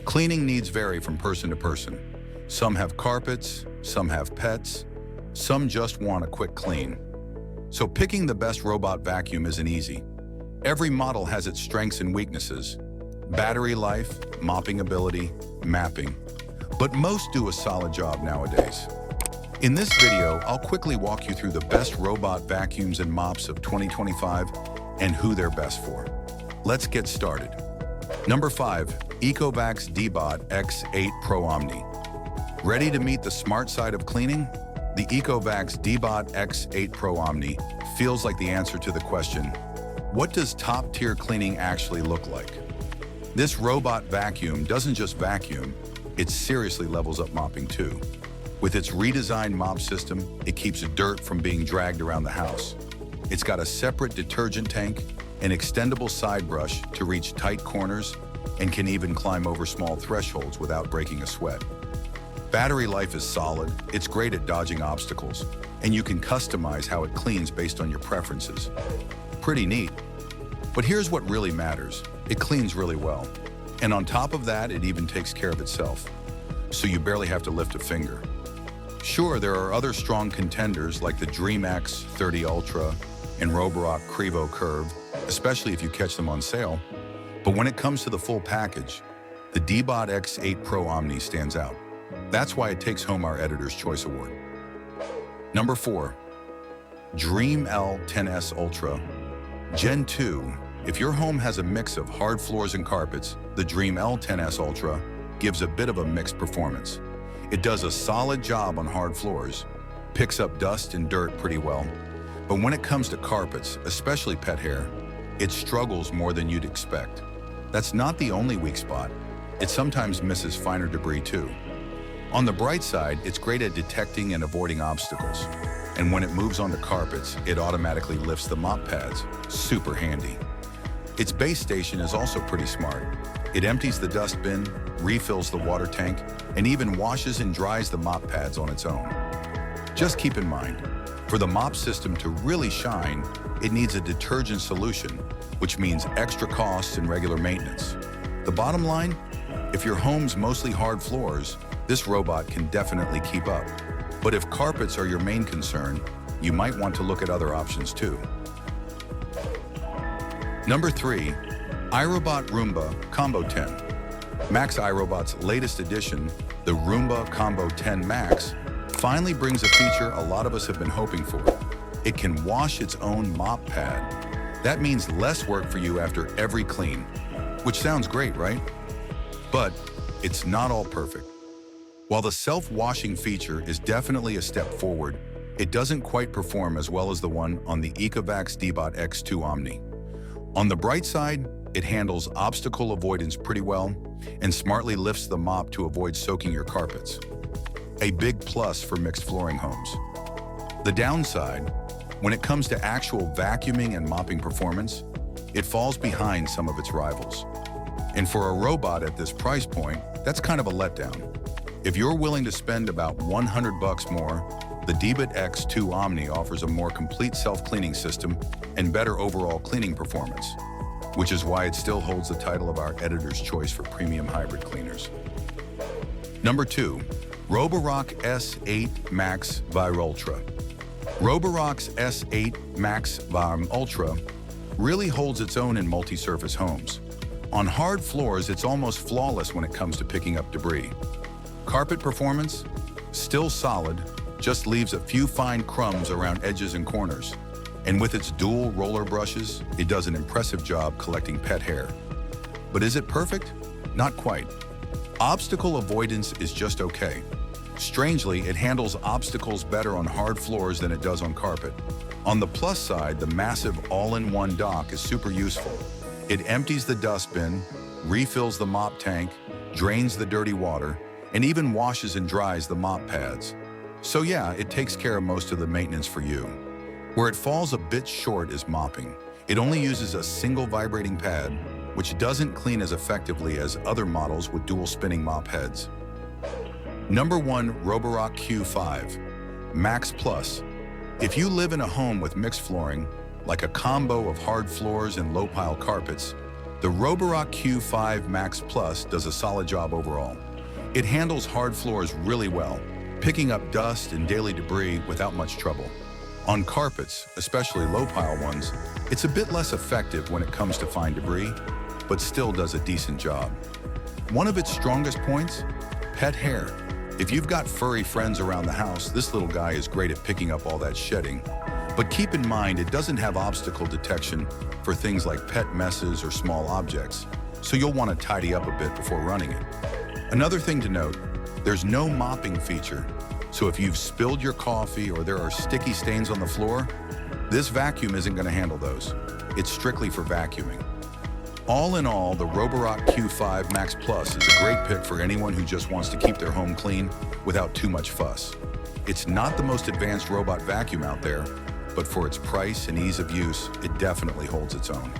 Cleaning needs vary from person to person. Some have carpets, some have pets, some just want a quick clean. So picking the best robot vacuum isn't easy. Every model has its strengths and weaknesses. Battery life, mopping ability, mapping. But most do a solid job nowadays. In this video, I'll quickly walk you through the best robot vacuums and mops of 2025 and who they're best for. Let's get started. Number 5. Ecovacs Deebot X8 Pro Omni. Ready to meet the smart side of cleaning? The Ecovacs Deebot X8 Pro Omni feels like the answer to the question, what does top-tier cleaning actually look like? This robot vacuum doesn't just vacuum, it seriously levels up mopping too. With its redesigned mop system, it keeps dirt from being dragged around the house. It's got a separate detergent tank, an extendable side brush to reach tight corners, and can even climb over small thresholds without breaking a sweat. Battery life is solid, it's great at dodging obstacles, and you can customize how it cleans based on your preferences. Pretty neat. But here's what really matters. It cleans really well. And on top of that, it even takes care of itself. So you barely have to lift a finger. Sure, there are other strong contenders like the Dreame X30 Ultra and Robot Crevo Curve, especially if you catch them on sale. But when it comes to the full package, the Deebot X8 Pro Omni stands out. That's why it takes home our Editor's Choice Award. Number 4. Dreame L10S Ultra Gen 2. If your home has a mix of hard floors and carpets, the Dreame L10S Ultra gives a bit of a mixed performance. It does a solid job on hard floors, picks up dust and dirt pretty well, but when it comes to carpets, especially pet hair, it struggles more than you'd expect. That's not the only weak spot. It sometimes misses finer debris too. On the bright side, it's great at detecting and avoiding obstacles. And when it moves onto carpets, it automatically lifts the mop pads. Super handy. Its base station is also pretty smart. It empties the dust bin, refills the water tank, and even washes and dries the mop pads on its own. Just keep in mind, for the mop system to really shine, it needs a detergent solution, which means extra costs and regular maintenance. The bottom line, if your home's mostly hard floors, this robot can definitely keep up. But if carpets are your main concern, you might want to look at other options too. Number 3. iRobot Roomba Combo 10. Max iRobot's latest edition, the Roomba Combo 10 Max, finally brings a feature a lot of us have been hoping for. It can wash its own mop pad. That means less work for you after every clean, which sounds great, right? But it's not all perfect. While the self-washing feature is definitely a step forward, it doesn't quite perform as well as the one on the Ecovacs Deebot X2 Omni. On the bright side, it handles obstacle avoidance pretty well and smartly lifts the mop to avoid soaking your carpets. A big plus for mixed flooring homes. The downside, when it comes to actual vacuuming and mopping performance, it falls behind some of its rivals. And for a robot at this price point, that's kind of a letdown. If you're willing to spend about $100 more, the Deebot X2 Omni offers a more complete self-cleaning system and better overall cleaning performance, which is why it still holds the title of our Editor's Choice for premium hybrid cleaners. Number 2. Roborock S8 Max Vir Ultra. Roborock's S8 Max Vir Ultra really holds its own in multi-surface homes. On hard floors, it's almost flawless when it comes to picking up debris. Carpet performance? Still solid, just leaves a few fine crumbs around edges and corners. And with its dual roller brushes, it does an impressive job collecting pet hair. But is it perfect? Not quite. Obstacle avoidance is just okay. Strangely, it handles obstacles better on hard floors than it does on carpet. On the plus side, the massive all-in-one dock is super useful. It empties the dustbin, refills the mop tank, drains the dirty water, and even washes and dries the mop pads. So yeah, it takes care of most of the maintenance for you. Where it falls a bit short is mopping. It only uses a single vibrating pad, which doesn't clean as effectively as other models with dual spinning mop heads. Number 1. Roborock Q5 Max Plus. If you live in a home with mixed flooring, like a combo of hard floors and low-pile carpets, The Robot Q5 Max Plus does a solid job overall. It handles hard floors really well, picking up dust and daily debris without much trouble. On carpets, especially low-pile ones, it's a bit less effective when it comes to fine debris, but still does a decent job. One of its strongest points? Pet hair. If you've got furry friends around the house, this little guy is great at picking up all that shedding. But keep in mind, it doesn't have obstacle detection for things like pet messes or small objects, so you'll want to tidy up a bit before running it. Another thing to note, there's no mopping feature, so if you've spilled your coffee or there are sticky stains on the floor, this vacuum isn't going to handle those. It's strictly for vacuuming. All in all, the Robot Q5 Max Plus is a great pick for anyone who just wants to keep their home clean without too much fuss. It's not the most advanced robot vacuum out there, but for its price and ease of use, it definitely holds its own.